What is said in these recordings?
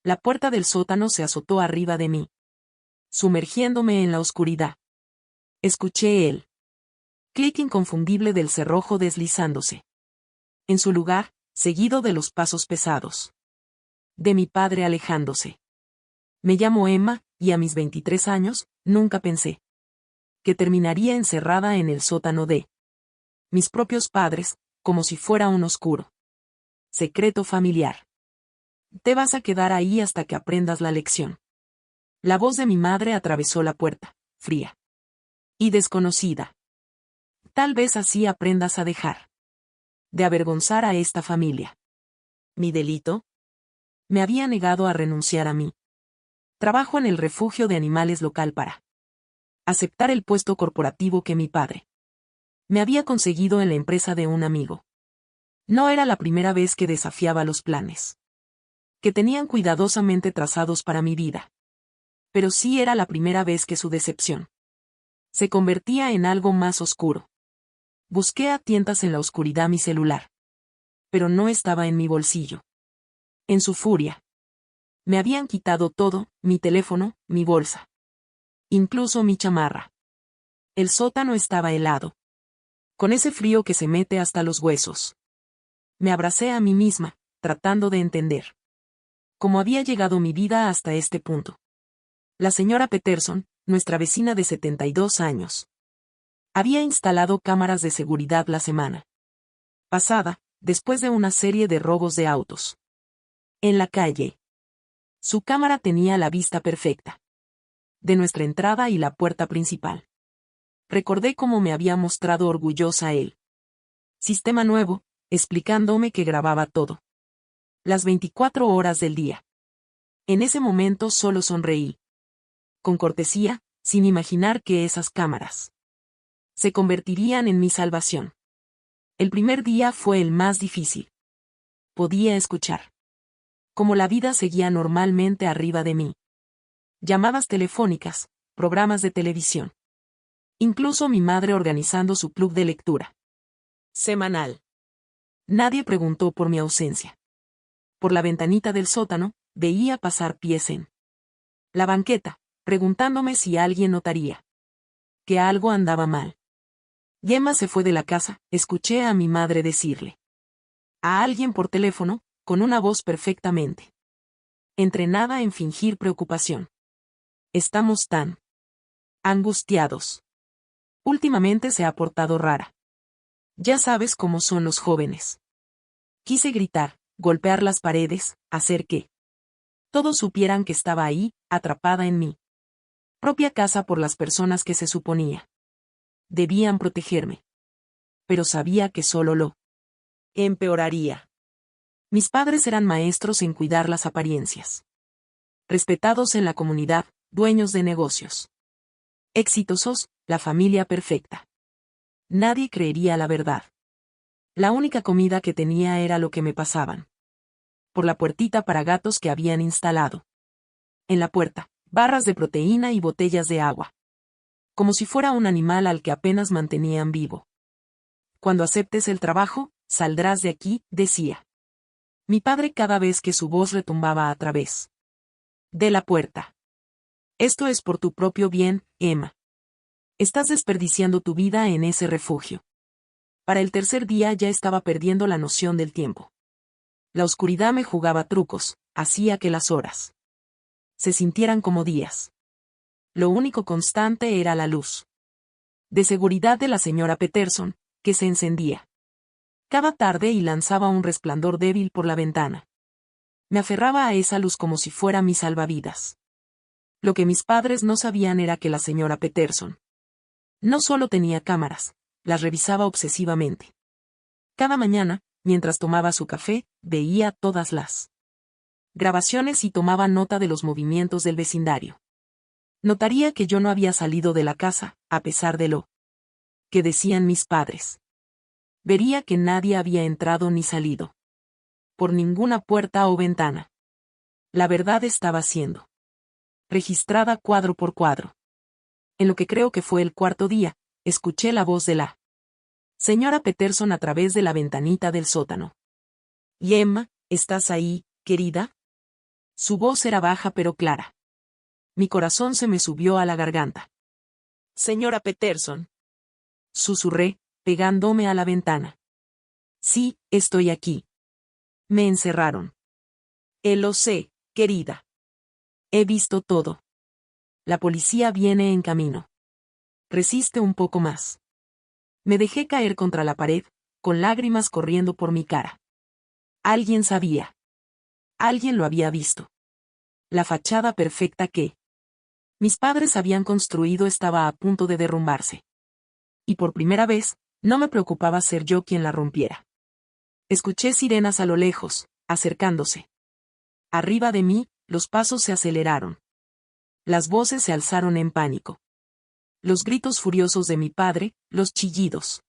La puerta del sótano se azotó arriba de mí, sumergiéndome en la oscuridad. Escuché el clic inconfundible del cerrojo deslizándose. En su lugar, seguido de los pasos pesados de mi padre alejándose. Me llamo Emma, y a mis 23 años, nunca pensé que terminaría encerrada en el sótano de mis propios padres, como si fuera un oscuro secreto familiar. Te vas a quedar ahí hasta que aprendas la lección. La voz de mi madre atravesó la puerta, fría y desconocida. Tal vez así aprendas a dejar de avergonzar a esta familia. ¿Mi delito? Me había negado a renunciar a mí. Trabajo en el refugio de animales local para aceptar el puesto corporativo que mi padre me había conseguido en la empresa de un amigo. No era la primera vez que desafiaba los planes que tenían cuidadosamente trazados para mi vida. Pero sí era la primera vez que su decepción se convertía en algo más oscuro. Busqué a tientas en la oscuridad mi celular. Pero no estaba en mi bolsillo. En su furia, me habían quitado todo, mi teléfono, mi bolsa. Incluso mi chamarra. El sótano estaba helado. Con ese frío que se mete hasta los huesos. Me abracé a mí misma, tratando de entender cómo había llegado mi vida hasta este punto. La señora Peterson, nuestra vecina de 72 años, había instalado cámaras de seguridad la semana pasada, después de una serie de robos de autos en la calle. Su cámara tenía la vista perfecta de nuestra entrada y la puerta principal. Recordé cómo me había mostrado orgullosa el sistema nuevo, explicándome que grababa todo. Las 24 horas del día. En ese momento solo sonreí. Con cortesía, sin imaginar que esas cámaras se convertirían en mi salvación. El primer día fue el más difícil. Podía escuchar cómo la vida seguía normalmente arriba de mí. Llamadas telefónicas, programas de televisión. Incluso mi madre organizando su club de lectura semanal. Nadie preguntó por mi ausencia. Por la ventanita del sótano, veía pasar pies en la banqueta, preguntándome si alguien notaría que algo andaba mal. Gemma se fue de la casa, escuché a mi madre decirle a alguien por teléfono, con una voz perfectamente entrenada en fingir preocupación. Estamos tan angustiados. Últimamente se ha portado rara. Ya sabes cómo son los jóvenes. Quise gritar, golpear las paredes, hacer que todos supieran que estaba ahí, atrapada en mi propia casa por las personas que se suponía debían protegerme. Pero sabía que solo lo empeoraría. Mis padres eran maestros en cuidar las apariencias. Respetados en la comunidad, dueños de negocios exitosos, la familia perfecta. Nadie creería la verdad. La única comida que tenía era lo que me pasaban por la puertita para gatos que habían instalado. En la puerta, barras de proteína y botellas de agua. Como si fuera un animal al que apenas mantenían vivo. Cuando aceptes el trabajo, saldrás de aquí, decía mi padre cada vez que su voz retumbaba a través de la puerta. Esto es por tu propio bien, Emma. Estás desperdiciando tu vida en ese refugio. Para el tercer día ya estaba perdiendo la noción del tiempo. La oscuridad me jugaba trucos, hacía que las horas se sintieran como días. Lo único constante era la luz de seguridad de la señora Peterson, que se encendía cada tarde y lanzaba un resplandor débil por la ventana. Me aferraba a esa luz como si fuera mi salvavidas. Lo que mis padres no sabían era que la señora Peterson no solo tenía cámaras, las revisaba obsesivamente. Cada mañana, mientras tomaba su café, veía todas las grabaciones y tomaba nota de los movimientos del vecindario. Notaría que yo no había salido de la casa, a pesar de lo que decían mis padres. Vería que nadie había entrado ni salido por ninguna puerta o ventana. La verdad estaba siendo registrada cuadro por cuadro. En lo que creo que fue el cuarto día, escuché la voz de la señora Peterson a través de la ventanita del sótano. «Y Emma, ¿estás ahí, querida?» Su voz era baja pero clara. Mi corazón se me subió a la garganta. Señora Peterson. Susurré, pegándome a la ventana. Sí, estoy aquí. Me encerraron. Lo sé, querida. He visto todo. La policía viene en camino. Resiste un poco más. Me dejé caer contra la pared, con lágrimas corriendo por mi cara. Alguien sabía. Alguien lo había visto. La fachada perfecta que mis padres habían construido estaba a punto de derrumbarse. Y por primera vez, no me preocupaba ser yo quien la rompiera. Escuché sirenas a lo lejos, acercándose. Arriba de mí, los pasos se aceleraron. Las voces se alzaron en pánico. Los gritos furiosos de mi padre, los chillidos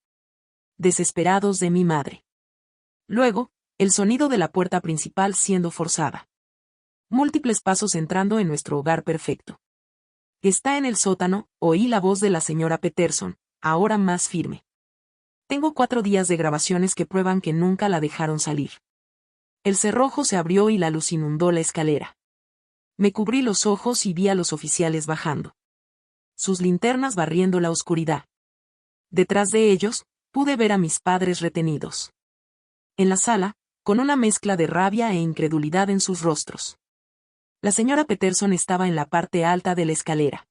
desesperados de mi madre. Luego, el sonido de la puerta principal siendo forzada. Múltiples pasos entrando en nuestro hogar perfecto. Está en el sótano, oí la voz de la señora Peterson, ahora más firme. Tengo 4 días de grabaciones que prueban que nunca la dejaron salir. El cerrojo se abrió y la luz inundó la escalera. Me cubrí los ojos y vi a los oficiales bajando. Sus linternas barriendo la oscuridad. Detrás de ellos, pude ver a mis padres retenidos. En la sala, con una mezcla de rabia e incredulidad en sus rostros. La señora Peterson estaba en la parte alta de la escalera.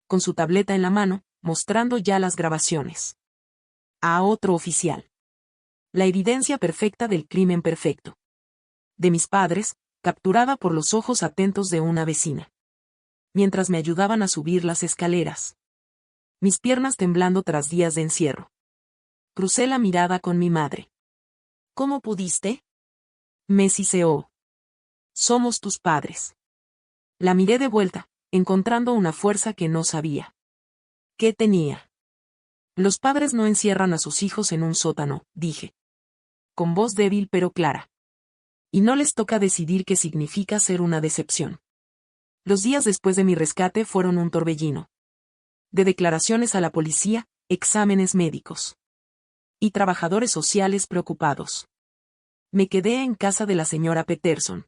Con su tableta en la mano, mostrando ya las grabaciones. A otro oficial. La evidencia perfecta del crimen perfecto. De mis padres, capturada por los ojos atentos de una vecina. Mientras me ayudaban a subir las escaleras. Mis piernas temblando tras días de encierro. Crucé la mirada con mi madre. ¿Cómo pudiste? Me siseó. Somos tus padres. La miré de vuelta, encontrando una fuerza que no sabía. ¿Qué tenía? Los padres no encierran a sus hijos en un sótano, dije. Con voz débil pero clara. Y no les toca decidir qué significa ser una decepción. Los días después de mi rescate fueron un torbellino. De declaraciones a la policía, exámenes médicos. Y trabajadores sociales preocupados. Me quedé en casa de la señora Peterson.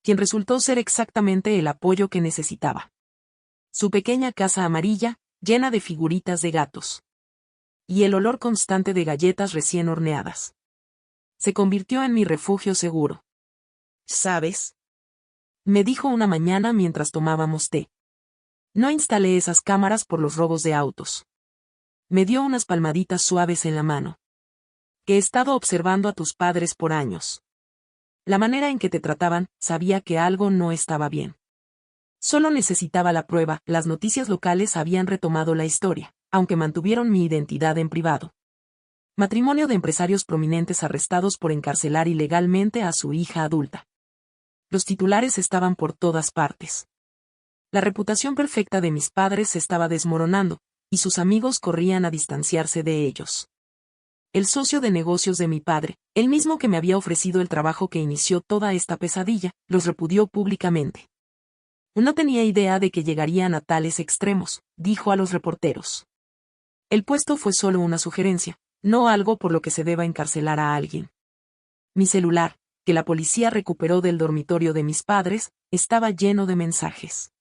Quien resultó ser exactamente el apoyo que necesitaba. Su pequeña casa amarilla, llena de figuritas de gatos. Y el olor constante de galletas recién horneadas. Se convirtió en mi refugio seguro. ¿Sabes? Me dijo una mañana mientras tomábamos té. No instalé esas cámaras por los robos de autos. Me dio unas palmaditas suaves en la mano. Que he estado observando a tus padres por años. La manera en que te trataban, sabía que algo no estaba bien. Solo necesitaba la prueba, las noticias locales habían retomado la historia, aunque mantuvieron mi identidad en privado. Matrimonio de empresarios prominentes arrestados por encarcelar ilegalmente a su hija adulta. Los titulares estaban por todas partes. La reputación perfecta de mis padres se estaba desmoronando, y sus amigos corrían a distanciarse de ellos. El socio de negocios de mi padre, el mismo que me había ofrecido el trabajo que inició toda esta pesadilla, los repudió públicamente. No tenía idea de que llegarían a tales extremos, dijo a los reporteros. El puesto fue solo una sugerencia, no algo por lo que se deba encarcelar a alguien. Mi celular, que la policía recuperó del dormitorio de mis padres, estaba lleno de mensajes.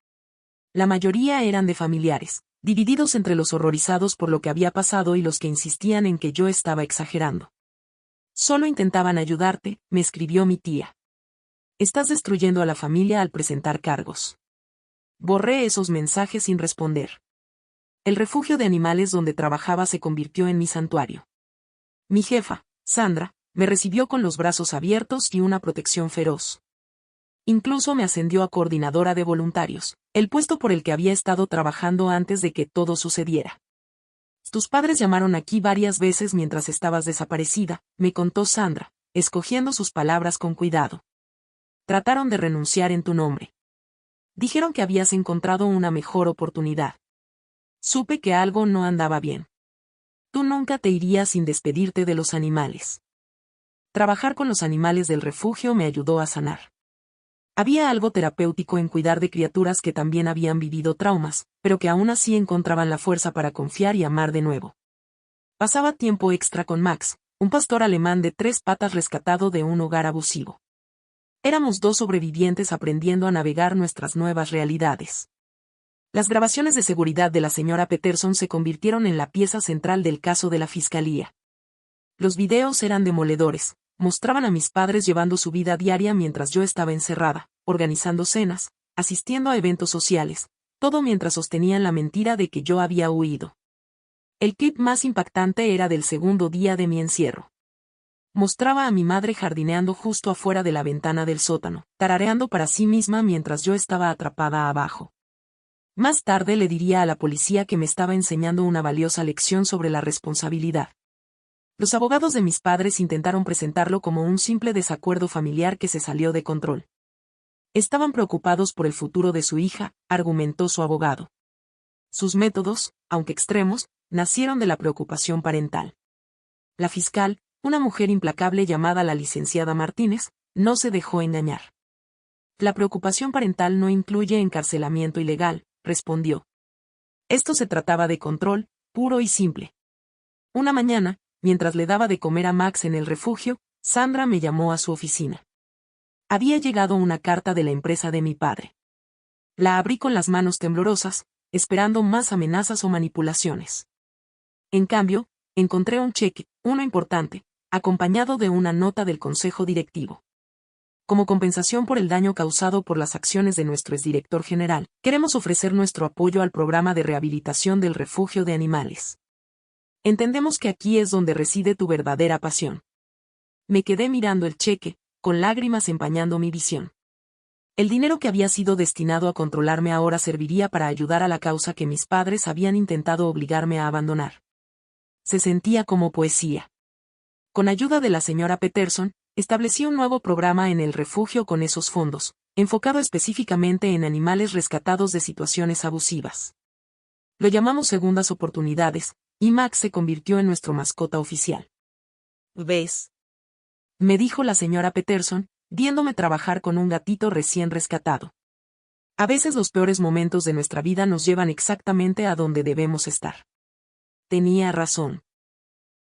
La mayoría eran de familiares, divididos entre los horrorizados por lo que había pasado y los que insistían en que yo estaba exagerando. Solo intentaban ayudarte, me escribió mi tía. Estás destruyendo a la familia al presentar cargos. Borré esos mensajes sin responder. El refugio de animales donde trabajaba se convirtió en mi santuario. Mi jefa, Sandra, me recibió con los brazos abiertos y una protección feroz. Incluso me ascendió a coordinadora de voluntarios, el puesto por el que había estado trabajando antes de que todo sucediera. Tus padres llamaron aquí varias veces mientras estabas desaparecida, me contó Sandra, escogiendo sus palabras con cuidado. Trataron de renunciar en tu nombre. Dijeron que habías encontrado una mejor oportunidad. Supe que algo no andaba bien. Tú nunca te irías sin despedirte de los animales. Trabajar con los animales del refugio me ayudó a sanar. Había algo terapéutico en cuidar de criaturas que también habían vivido traumas, pero que aún así encontraban la fuerza para confiar y amar de nuevo. Pasaba tiempo extra con Max, un pastor alemán de 3 patas rescatado de un hogar abusivo. Éramos dos sobrevivientes aprendiendo a navegar nuestras nuevas realidades. Las grabaciones de seguridad de la señora Peterson se convirtieron en la pieza central del caso de la fiscalía. Los videos eran demoledores, mostraban a mis padres llevando su vida diaria mientras yo estaba encerrada, organizando cenas, asistiendo a eventos sociales, todo mientras sostenían la mentira de que yo había huido. El clip más impactante era del segundo día de mi encierro. Mostraba a mi madre jardineando justo afuera de la ventana del sótano, tarareando para sí misma mientras yo estaba atrapada abajo. Más tarde le diría a la policía que me estaba enseñando una valiosa lección sobre la responsabilidad. Los abogados de mis padres intentaron presentarlo como un simple desacuerdo familiar que se salió de control. Estaban preocupados por el futuro de su hija, argumentó su abogado. Sus métodos, aunque extremos, nacieron de la preocupación parental. La fiscal, una mujer implacable llamada la licenciada Martínez, no se dejó engañar. La preocupación parental no incluye encarcelamiento ilegal, respondió. Esto se trataba de control, puro y simple. Una mañana, mientras le daba de comer a Max en el refugio, Sandra me llamó a su oficina. Había llegado una carta de la empresa de mi padre. La abrí con las manos temblorosas, esperando más amenazas o manipulaciones. En cambio, encontré un cheque, uno importante, acompañado de una nota del consejo directivo. Como compensación por el daño causado por las acciones de nuestro exdirector general, queremos ofrecer nuestro apoyo al programa de rehabilitación del refugio de animales. Entendemos que aquí es donde reside tu verdadera pasión. Me quedé mirando el cheque, con lágrimas empañando mi visión. El dinero que había sido destinado a controlarme ahora serviría para ayudar a la causa que mis padres habían intentado obligarme a abandonar. Se sentía como poesía. Con ayuda de la señora Peterson, establecí un nuevo programa en el refugio con esos fondos, enfocado específicamente en animales rescatados de situaciones abusivas. Lo llamamos segundas oportunidades, y Max se convirtió en nuestro mascota oficial. ¿Ves?, me dijo la señora Peterson, viéndome trabajar con un gatito recién rescatado. A veces los peores momentos de nuestra vida nos llevan exactamente a donde debemos estar. Tenía razón.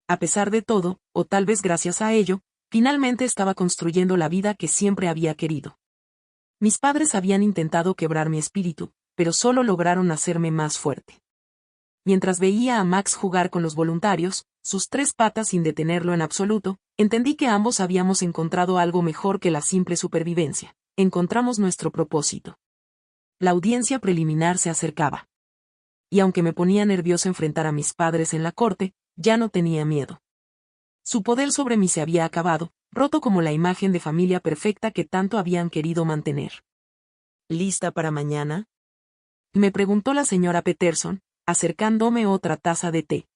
A pesar de todo, o tal vez gracias a ello, finalmente estaba construyendo la vida que siempre había querido. Mis padres habían intentado quebrar mi espíritu, pero solo lograron hacerme más fuerte. Mientras veía a Max jugar con los voluntarios, sus tres patas sin detenerlo en absoluto, entendí que ambos habíamos encontrado algo mejor que la simple supervivencia. Encontramos nuestro propósito. La audiencia preliminar se acercaba. Y aunque me ponía nervioso enfrentar a mis padres en la corte, ya no tenía miedo. Su poder sobre mí se había acabado, roto como la imagen de familia perfecta que tanto habían querido mantener. ¿Lista para mañana?, me preguntó la señora Peterson, acercándome otra taza de té.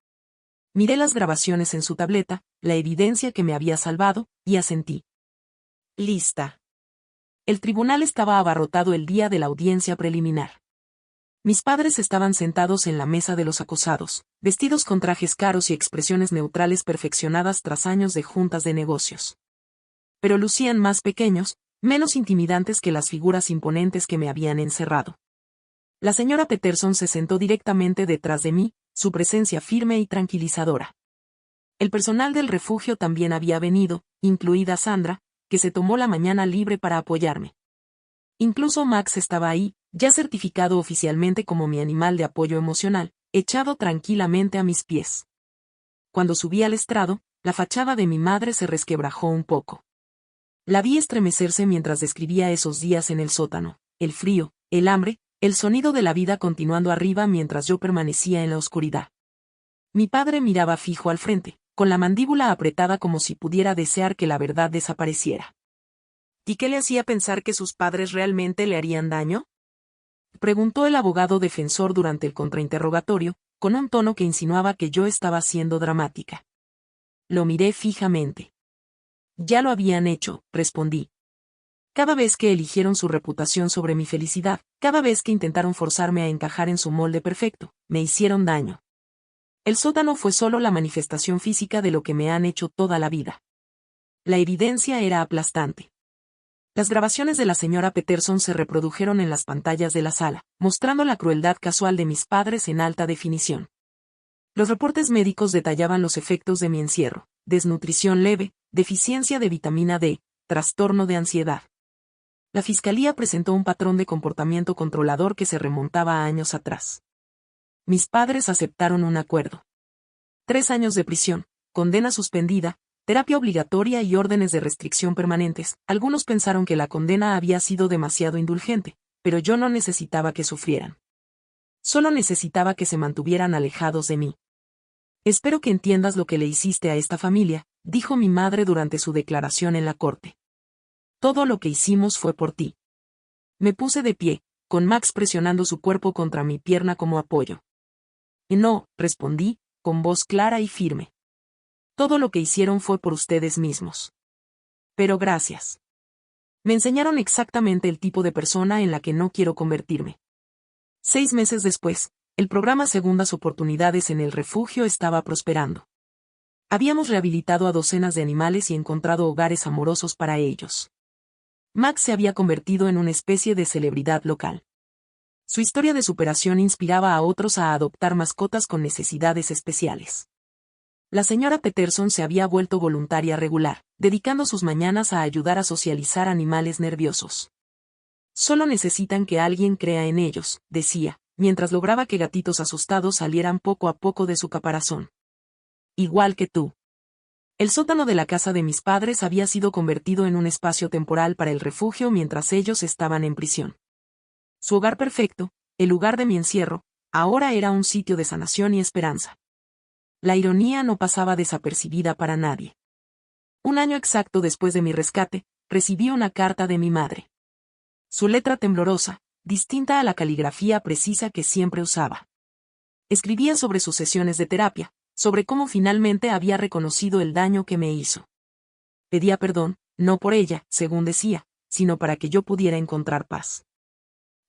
Miré las grabaciones en su tableta, la evidencia que me había salvado, y asentí. Lista. El tribunal estaba abarrotado el día de la audiencia preliminar. Mis padres estaban sentados en la mesa de los acusados, vestidos con trajes caros y expresiones neutrales perfeccionadas tras años de juntas de negocios. Pero lucían más pequeños, menos intimidantes que las figuras imponentes que me habían encerrado. La señora Peterson se sentó directamente detrás de mí, su presencia firme y tranquilizadora. El personal del refugio también había venido, incluida Sandra, que se tomó la mañana libre para apoyarme. Incluso Max estaba ahí, ya certificado oficialmente como mi animal de apoyo emocional, echado tranquilamente a mis pies. Cuando subí al estrado, la fachada de mi madre se resquebrajó un poco. La vi estremecerse mientras describía esos días en el sótano, el frío, el hambre, el sonido de la vida continuando arriba mientras yo permanecía en la oscuridad. Mi padre miraba fijo al frente, con la mandíbula apretada como si pudiera desear que la verdad desapareciera. ¿Y qué le hacía pensar que sus padres realmente le harían daño?, preguntó el abogado defensor durante el contrainterrogatorio, con un tono que insinuaba que yo estaba siendo dramática. Lo miré fijamente. Ya lo habían hecho, respondí. Cada vez que eligieron su reputación sobre mi felicidad, cada vez que intentaron forzarme a encajar en su molde perfecto, me hicieron daño. El sótano fue solo la manifestación física de lo que me han hecho toda la vida. La evidencia era aplastante. Las grabaciones de la señora Peterson se reprodujeron en las pantallas de la sala, mostrando la crueldad casual de mis padres en alta definición. Los reportes médicos detallaban los efectos de mi encierro: desnutrición leve, deficiencia de vitamina D, trastorno de ansiedad. La fiscalía presentó un patrón de comportamiento controlador que se remontaba a años atrás. Mis padres aceptaron un acuerdo. 3 años de prisión, condena suspendida, terapia obligatoria y órdenes de restricción permanentes. Algunos pensaron que la condena había sido demasiado indulgente, pero yo no necesitaba que sufrieran. Solo necesitaba que se mantuvieran alejados de mí. Espero que entiendas lo que le hiciste a esta familia, dijo mi madre durante su declaración en la corte. Todo lo que hicimos fue por ti. Me puse de pie, con Max presionando su cuerpo contra mi pierna como apoyo. No, respondí, con voz clara y firme. Todo lo que hicieron fue por ustedes mismos. Pero gracias. Me enseñaron exactamente el tipo de persona en la que no quiero convertirme. 6 meses después, el programa Segundas Oportunidades en el refugio estaba prosperando. Habíamos rehabilitado a docenas de animales y encontrado hogares amorosos para ellos. Max se había convertido en una especie de celebridad local. Su historia de superación inspiraba a otros a adoptar mascotas con necesidades especiales. La señora Peterson se había vuelto voluntaria regular, dedicando sus mañanas a ayudar a socializar animales nerviosos. Solo necesitan que alguien crea en ellos, decía, mientras lograba que gatitos asustados salieran poco a poco de su caparazón. Igual que tú. El sótano de la casa de mis padres había sido convertido en un espacio temporal para el refugio mientras ellos estaban en prisión. Su hogar perfecto, el lugar de mi encierro, ahora era un sitio de sanación y esperanza. La ironía no pasaba desapercibida para nadie. 1 año exacto después de mi rescate, recibí una carta de mi madre. Su letra temblorosa, distinta a la caligrafía precisa que siempre usaba. Escribía sobre sus sesiones de terapia, sobre cómo finalmente había reconocido el daño que me hizo. Pedía perdón, no por ella, según decía, sino para que yo pudiera encontrar paz.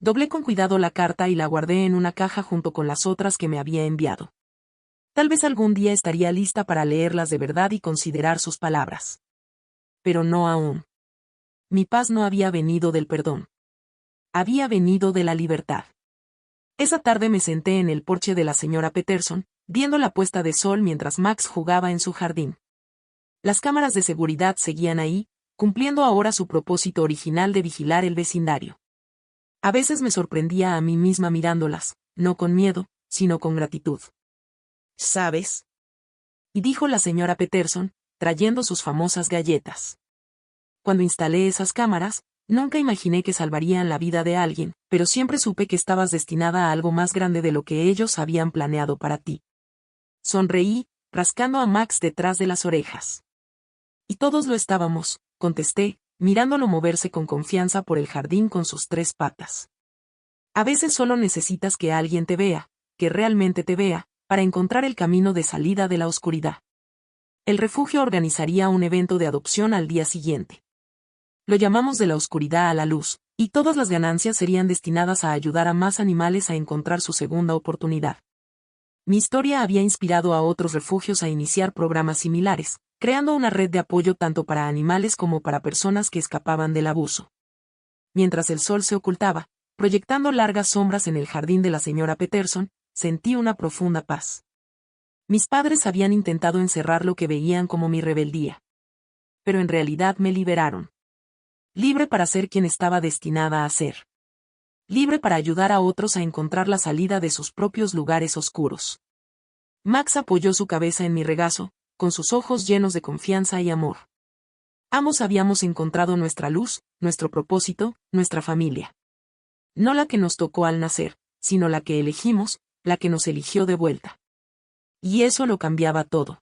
Doblé con cuidado la carta y la guardé en una caja junto con las otras que me había enviado. Tal vez algún día estaría lista para leerlas de verdad y considerar sus palabras. Pero no aún. Mi paz no había venido del perdón. Había venido de la libertad. Esa tarde me senté en el porche de la señora Peterson, viendo la puesta de sol mientras Max jugaba en su jardín. Las cámaras de seguridad seguían ahí, cumpliendo ahora su propósito original de vigilar el vecindario. A veces me sorprendía a mí misma mirándolas, no con miedo, sino con gratitud. ¿Sabes? Y dijo la señora Peterson, trayendo sus famosas galletas. Cuando instalé esas cámaras, nunca imaginé que salvarían la vida de alguien, pero siempre supe que estabas destinada a algo más grande de lo que ellos habían planeado para ti. Sonreí, rascando a Max detrás de las orejas. Y todos lo estábamos, contesté, mirándolo moverse con confianza por el jardín con sus 3 patas. A veces solo necesitas que alguien te vea, que realmente te vea, para encontrar el camino de salida de la oscuridad. El refugio organizaría un evento de adopción al día siguiente. Lo llamamos de la oscuridad a la luz, y todas las ganancias serían destinadas a ayudar a más animales a encontrar su segunda oportunidad. Mi historia había inspirado a otros refugios a iniciar programas similares, creando una red de apoyo tanto para animales como para personas que escapaban del abuso. Mientras el sol se ocultaba, proyectando largas sombras en el jardín de la señora Peterson, sentí una profunda paz. Mis padres habían intentado encerrar lo que veían como mi rebeldía. Pero en realidad me liberaron. Libre para ser quien estaba destinada a ser. Libre para ayudar a otros a encontrar la salida de sus propios lugares oscuros. Max apoyó su cabeza en mi regazo, con sus ojos llenos de confianza y amor. Ambos habíamos encontrado nuestra luz, nuestro propósito, nuestra familia. No la que nos tocó al nacer, sino la que elegimos, la que nos eligió de vuelta. Y eso lo cambiaba todo.